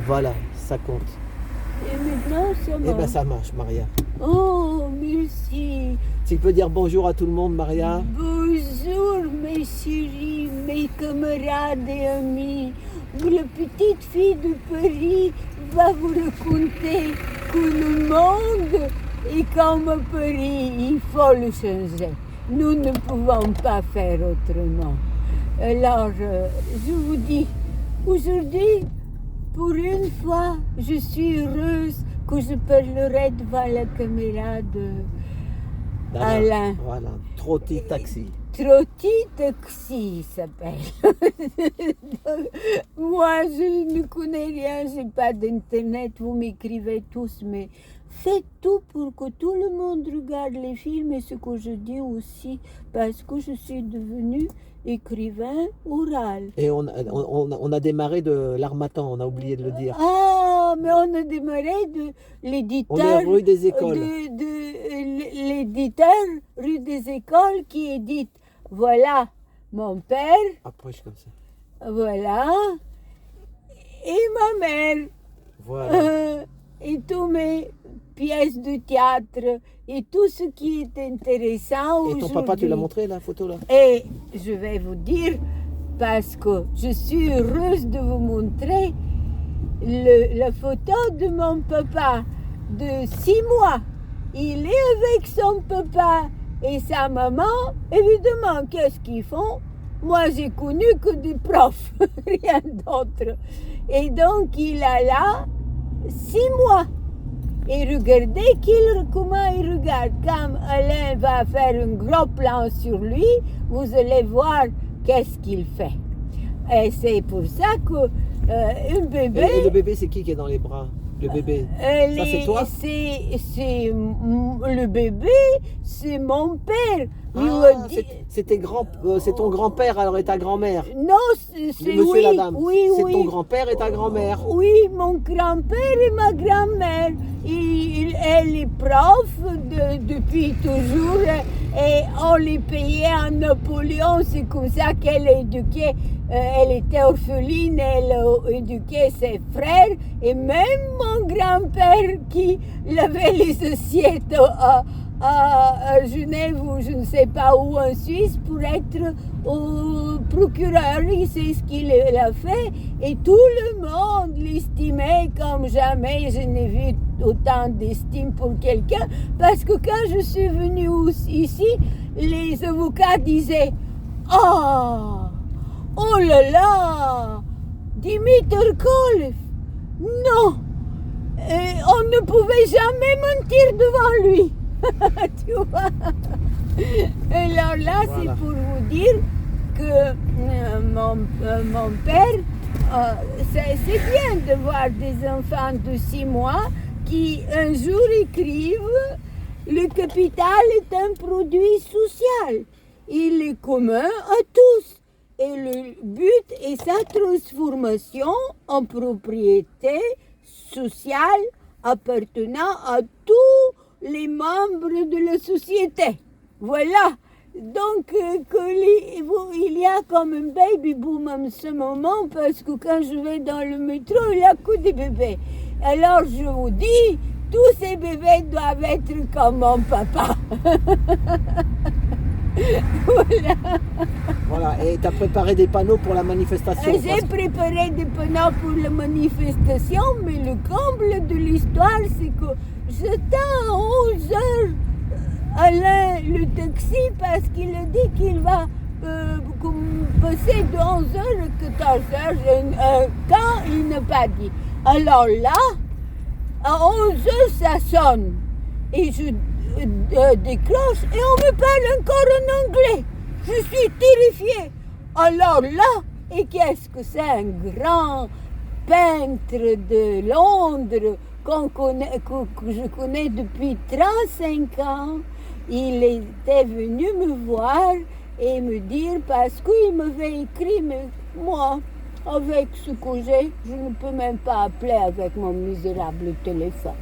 Voilà, ça compte. Et maintenant, ça Eh marche. ben ça marche, Maria. Oh, merci. Tu peux dire bonjour à tout le monde, Maria. Bonjour, mes chéris, mes camarades et amis. La petite fille de Paris va vous raconter que le monde est comme Paris. Il faut le changer. Nous ne pouvons pas faire autrement. Alors, je vous dis, aujourd'hui, pour une fois, je suis heureuse que je parlerai devant la caméra de Alain. Voilà, Trotti Taxi. Trotti Taxi s'appelle. Moi, je ne connais rien, je n'ai pas d'internet, vous m'écrivez tous, mais faites tout pour que tout le monde regarde les films et ce que je dis aussi, parce que je suis devenue écrivain oral. Et on a démarré de l'Harmattan, on a oublié de le dire. Ah, mais on a démarré de l'éditeur. On est rue des Écoles. L'éditeur rue des Écoles qui édite. Voilà mon père, Approche comme ça. voilà, et ma mère, Voilà. et toutes mes pièces de théâtre et tout ce qui est intéressant Et aujourd'hui. ton papa, tu l'as montré la photo là? Et je vais vous dire, parce que je suis heureuse de vous montrer la photo de mon papa de 6 mois. Il est avec son papa et sa maman. Évidemment, qu'est-ce qu'ils font? Moi, j'ai connu que des profs, rien d'autre. Et donc, il a là 6 mois. Et regardez comment il regarde. Quand Alain va faire un gros plan sur lui, vous allez voir qu'est-ce qu'il fait. Et c'est pour ça que un bébé... Et le bébé, c'est qui est dans les bras? Le bébé, ça c'est toi? C'est le bébé, c'est mon père. C'est ton grand-père alors et ta grand-mère? Non, c'est Monsieur oui, la dame. oui, c'est oui. ton grand-père et ta grand-mère? Oui, mon grand-père et ma grand-mère. Elle est prof depuis toujours et on les payait en Napoléon. C'est comme ça qu'elle est éduquée. Elle était orpheline, elle a éduqué ses frères et même mon grand-père qui lavait les assiettes à Genève ou je ne sais pas où en Suisse pour être au procureur. Il sait ce qu'il a fait et tout le monde l'estimait comme jamais. Je n'ai vu autant d'estime pour quelqu'un parce que quand je suis venue ici, les avocats disaient « Oh là là, Dimitri Kolev, non, on ne pouvait jamais mentir devant lui. » Tu vois. Alors là, Voilà. c'est pour vous dire que mon père, c'est bien de voir des enfants de 6 mois qui un jour écrivent « Le capital est un produit social. Il est commun à tous. Et le but est sa transformation en propriété sociale appartenant à tous les membres de la société. » Voilà. Donc, il y a comme un baby boom en ce moment parce que quand je vais dans le métro, il n'y a que des bébés. Alors, je vous dis, tous ces bébés doivent être comme mon papa. Voilà. Voilà, et tu as préparé des panneaux pour la manifestation? J'ai préparé des panneaux pour la manifestation, mais le comble de l'histoire, c'est que j'attends à 11 heures Alain le taxi parce qu'il a dit qu'il va passer de 11 heures à 14 heures quand il n'a pas dit. Alors là, à 11 heures, ça sonne et je décroche et on me parle encore en anglais. Je suis terrifiée. Alors là, et qu'est-ce que c'est un grand peintre de Londres que je connais depuis 35 ans. Il était venu me voir et me dire, parce qu'il m'avait écrit, mais moi, avec ce que j'ai, je ne peux même pas appeler avec mon misérable téléphone.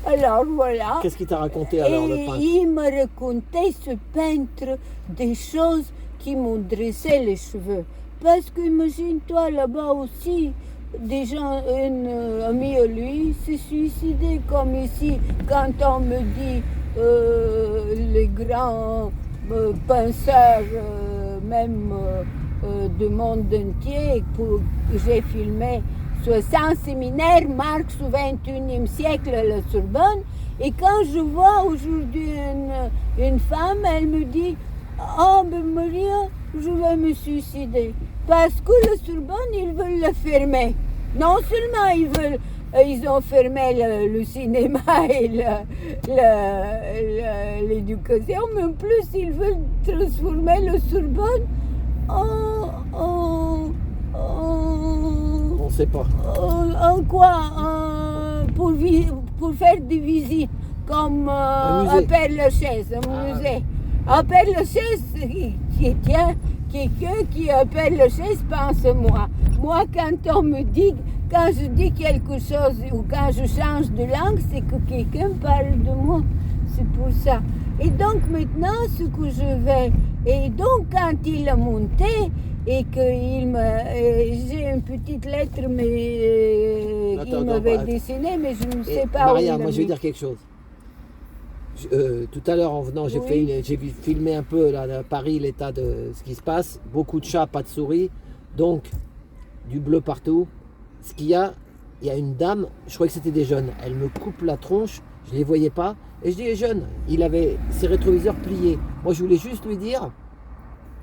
Alors voilà. Qu'est-ce qu'il t'a raconté alors, le peintre? Il m'a raconté, ce peintre, des choses qui m'ont dressé les cheveux. Parce que imagine-toi là-bas aussi, des gens, un ami à lui s'est suicidé, comme ici, quand on me dit les grands penseurs, même du monde entier, que j'ai filmé 60 séminaires, Marx au XXIe siècle à la Sorbonne, et quand je vois aujourd'hui une femme, elle me dit « Oh, ben Maria, je vais me suicider. » Parce que la Sorbonne, ils veulent la fermer. Non seulement ils ont fermé le cinéma et l'éducation, mais en plus ils veulent transformer la Sorbonne en On ne sait pas. en quoi? Pour faire des visites, comme à Père-Lachaise, un musée. À Père-Lachaise, qui tient quelqu'un qui à Père-Lachaise pense à moi. Moi, quand on me dit, quand je dis quelque chose ou quand je change de langue, c'est que quelqu'un parle de moi. C'est pour ça. Et donc maintenant, ce que je vais... Et donc, quand il a monté et qu'il me... j'ai une petite lettre, mais il m'avait dessiné, mais je ne sais pas Maria, où il moi je vais dire quelque chose. Tout à l'heure en venant, j'ai filmé un peu là, à Paris l'état de ce qui se passe. Beaucoup de chats, pas de souris. Donc, du bleu partout. Ce qu'il y a une dame, je croyais que c'était des jeunes. Elle me coupe la tronche, je ne les voyais pas. Et je dis, les jeunes, il avait ses rétroviseurs pliés. Moi, je voulais juste lui dire,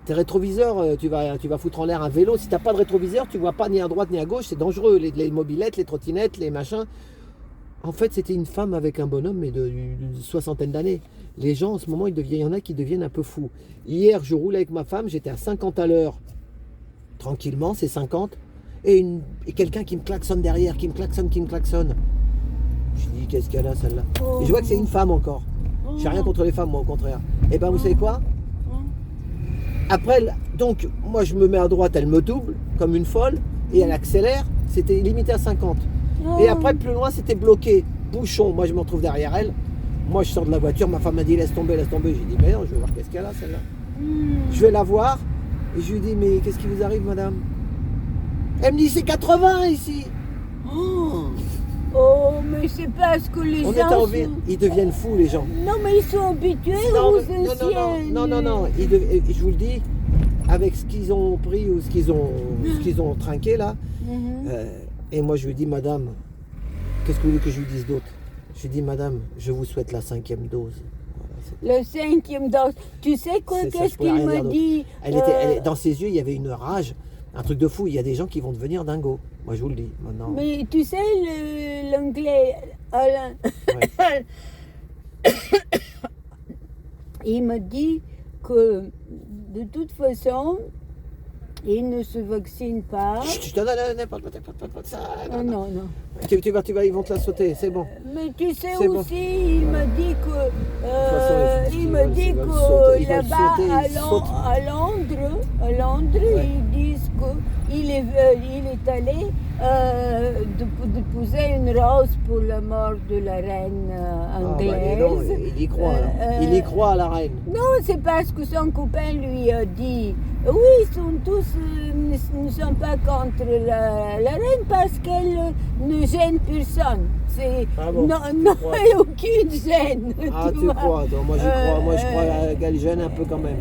tes rétroviseurs, tu vas foutre en l'air un vélo. Si tu n'as pas de rétroviseur, tu ne vois pas ni à droite ni à gauche. C'est dangereux, les mobylettes, les trottinettes, les machins. En fait, c'était une femme avec un bonhomme, mais d'une soixantaine d'années. Les gens, en ce moment, il y en a qui deviennent un peu fous. Hier, je roulais avec ma femme, j'étais à 50 à l'heure. Tranquillement, c'est 50. Et quelqu'un qui me klaxonne derrière, qui me klaxonne. Je dis, qu'est-ce qu'elle a, celle-là? Et je vois que c'est une femme encore. Je n'ai rien contre les femmes, moi, au contraire. Et ben, vous savez quoi? Après, donc, moi, je me mets à droite, elle me double, comme une folle, et elle accélère. C'était limité à 50. Et après, plus loin, c'était bloqué. Bouchon. Moi, je me retrouve derrière elle. Moi, je sors de la voiture. Ma femme m'a dit, laisse tomber. J'ai dit, mais non, je vais voir qu'est-ce qu'elle a, celle-là. Je vais la voir. Et je lui dis, mais qu'est-ce qui vous arrive, madame? Elle me dit, c'est 80 ici. Oh, mais c'est parce que les gens ils deviennent fous, les gens. Non, mais ils sont habitués aux anciennes. Non. Je vous le dis, avec ce qu'ils ont pris ou ce qu'ils ont trinqué, là. Et moi, je lui dis, madame, qu'est-ce que vous voulez que je lui dise d'autre? Je lui dis, madame, je vous souhaite la 5e dose. Voilà, la 5e dose. Tu sais quoi, qu'est-ce qu'il m'a dit? Dans ses yeux, il y avait une rage, un truc de fou. Il y a des gens qui vont devenir dingos. Moi, je vous le dis, maintenant. Mais tu sais, l'anglais, Alain, il m'a dit que, de toute façon, il ne se vaccine pas. Chut, non, ça. Non. Tu vas, ils vont te la sauter, c'est bon. Mais tu sais C'est aussi, bon. il m'a dit que, là-bas à Londres, ils disent qu'il est allé d'épouser une rose pour la mort de la reine anglaise. Il y croit. Il y croit à la reine. Non, c'est parce que son copain lui a dit. Oui, ils sont tous ne sont pas contre la reine parce qu'elle ne gêne personne. Non, aucune gêne. Tu crois, toi. Moi je crois qu'elle gêne un peu quand même.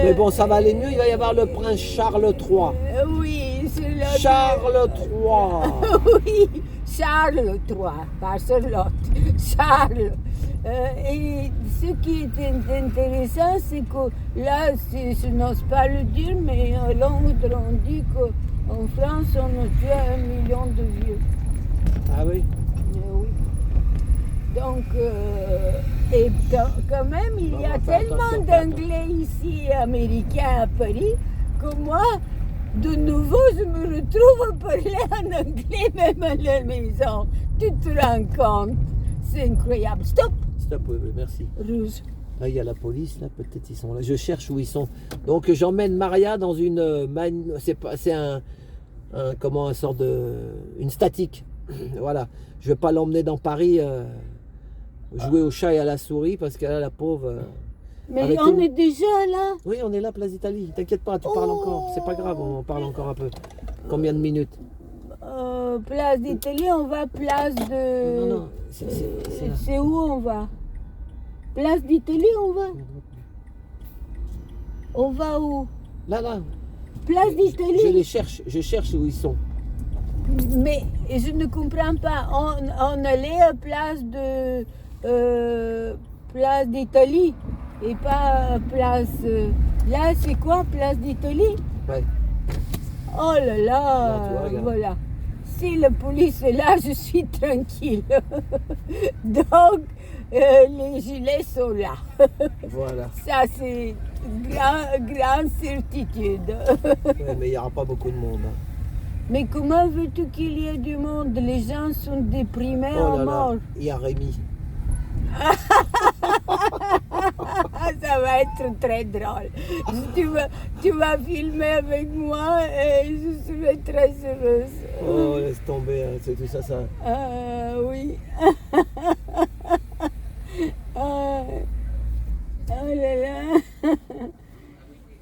Mais bon, ça va aller mieux, il va y avoir le prince Charles III. Oui, c'est le... Charles III. Oui, Charles III, pas Charlotte. Charles. Et ce qui est intéressant, c'est que là, je n'ose pas le dire, mais à Londres, on dit qu'en France, on a tué 1 million de vieux. Ah oui? Oui. Donc, quand même, il y a tellement d'anglais ici, américains à Paris, que moi, de nouveau, je me retrouve à parler en anglais, même à la maison. Tu te rends compte? C'est incroyable. Stop! Oui, merci. Rouge. Là, il y a la police, là, peut-être ils sont là. Je cherche où ils sont. Donc, j'emmène Maria dans une... C'est un sort de... Une statique. Voilà. Je ne vais pas l'emmener dans Paris jouer au chat et à la souris, parce que là, la pauvre... Mais on est déjà là? Oui, on est là, Place d'Italie. T'inquiète pas, tu parles encore. C'est pas grave, on parle encore un peu. Combien de minutes? Place d'Italie, on va place de... Non, non, c'est là. C'est où on va? Place d'Italie, on va? On va où? Là. Place Je d'Italie? les cherche, je cherche où ils sont. Mais je ne comprends pas. On allait à place d'Italie et pas place. Là, c'est quoi, place d'Italie? Ouais. Oh là Là, tu vois, là, regarde. voilà. Si la police est là, je suis tranquille. Donc, les gilets sont là. Voilà. Ça, c'est grande certitude. Ouais, mais il n'y aura pas beaucoup de monde. Hein. Mais comment veux-tu qu'il y ait du monde? Les gens sont déprimés Oh à là là, mort. il y a Rémi. Ça va être très drôle. Tu vas filmer avec moi et je serai très heureuse. Oh, laisse tomber, hein, c'est tout ça, ça. Oui. Oh là là.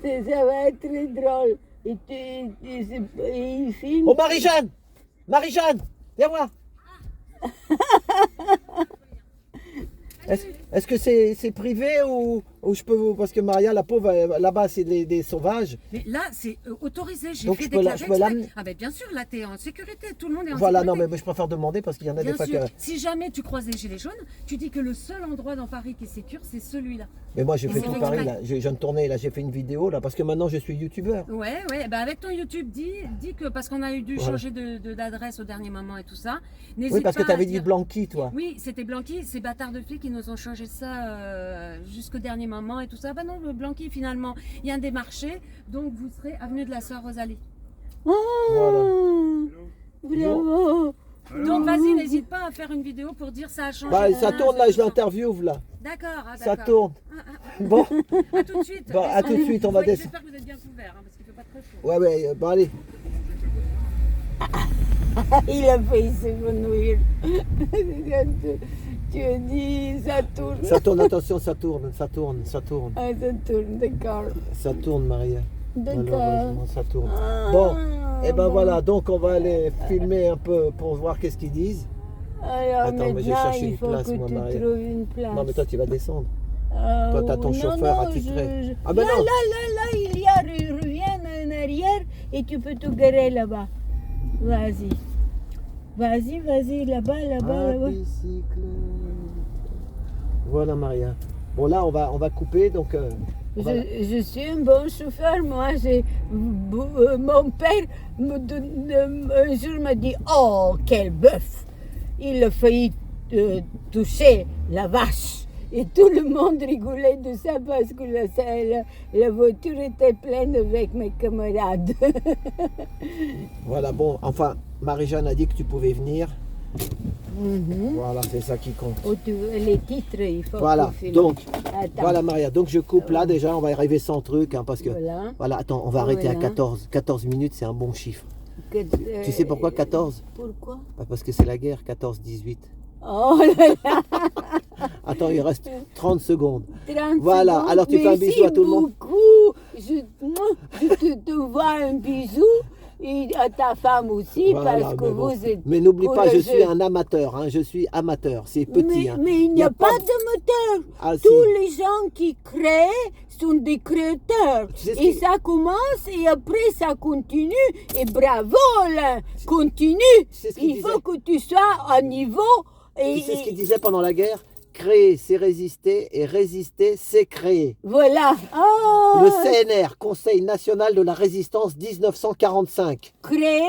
Ça va être très drôle. Et il filme. Oh, Marie-Jeanne! Marie-Jeanne! Viens voir! Est-ce que c'est privé ou je peux vous... Parce que Maria, la pauvre, là-bas, c'est des sauvages. Mais là, c'est autorisé. J'ai Donc, fait je des peux la- classes je peux l'amener. exprès. Ah ben bien sûr, là, tu es en sécurité. Tout le monde est en Voilà, non, sécurité. mais je préfère demander parce qu'il y en a Bien des fois sûr. que... Si jamais tu croises des gilets jaunes, tu dis que le seul endroit dans Paris qui est sécure, c'est celui-là. Mais moi, j'ai fait c'est tout fait Paris, exprès. là. Je viens de tourner, là, j'ai fait une vidéo, là, parce que maintenant, je suis youtubeur. Ouais. Bah avec ton YouTube, dis que parce qu'on a eu dû Voilà. changer d'adresse au dernier moment et tout ça. Oui, N'hésite parce que pas tu à avais dit dire- Blanqui, toi. Oui, c'était Blanqui, ces bâtards de filles qui nous ont changé ça jusqu'au dernier moment et tout ça. Bah non, le Blanqui finalement, il y a un démarché, donc vous serez avenue de la Sœur Rosalie. Oh, bravo. Donc vas-y, n'hésite pas à faire une vidéo pour dire ça a changé. Bah, ça Ah, tourne, là, c'est je ça. l'interviewe, là. D'accord, ah, Ça d'accord. tourne. Ah, Bon, à tout de suite. Bon, à tout de suite, on va descendre. J'espère que vous êtes bien couverts, hein, parce qu'il fait pas très chaud. ouais, bon, allez. Il a failli s'évanouir. Tu as dit, ça tourne. Ça tourne, attention, ça tourne. Ah, ça tourne, d'accord. Ça tourne, Maria. D'accord. Malheureusement, ça tourne. Ah, Bon, et ben bon. voilà, donc on va aller filmer un peu pour voir qu'est-ce qu'ils disent. Alors Attends, mais j'ai maintenant, cherché il une faut place, que moi, tu Maria. trouves une place. Non, mais toi, tu vas descendre. Toi, t'as ton non, chauffeur non, attitré. Ah ben là, non. là, il y a reviens en arrière et tu peux te garer là-bas. Vas-y. Vas-y, là-bas, À là-bas. bicyclette. Voilà, Maria. Bon, là, on va couper, donc... on va- Je suis un bon chauffeur, moi. Mon père un jour m'a dit, oh, quel bœuf! Il a failli toucher la vache. Et tout le monde rigolait de ça parce que la voiture était pleine avec mes camarades. Voilà, bon, enfin, Marie-Jeanne a dit que tu pouvais venir. Mhm. Voilà, c'est ça qui compte. Oh, les titres, il faut Voilà, que tu filmes. donc, Attends. voilà, Maria. Donc, je coupe là, déjà, on va arriver sans truc, hein, parce que... Voilà. Voilà, attends, on va arrêter à Voilà. 14. 14 minutes, c'est un bon chiffre. Que- Tu sais pourquoi 14? Pourquoi? Bah, parce que c'est la guerre, 14-18. Oh là là, Attends, il reste 30 secondes. 30 Voilà, secondes. alors tu fais un Merci bisou à tout le monde. beaucoup. Je te vois un bisou et à ta femme aussi Voilà, parce que mais bon. vous êtes. Mais n'oublie pas, je courageux. suis un amateur, hein, je suis amateur, c'est petit. hein. Mais il n'y a pas de moteur. Ah, si. Tous les gens qui créent sont des créateurs. Tu sais ce Et qui- ça commence et après ça continue. Et bravo là, continue. sais ce qu'il Il faut disait que tu sois à niveau. Et, Tu sais ce qu'il disait pendant la guerre? Créer, c'est résister, et résister, c'est créer. voilà. Ah, Le CNR, Conseil national de la résistance 1945. créer,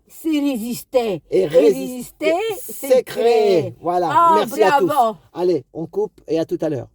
c'est résister. Et résister, c'est créer. Voilà, Ah, merci à tous. bravo. Allez, on coupe et à tout à l'heure.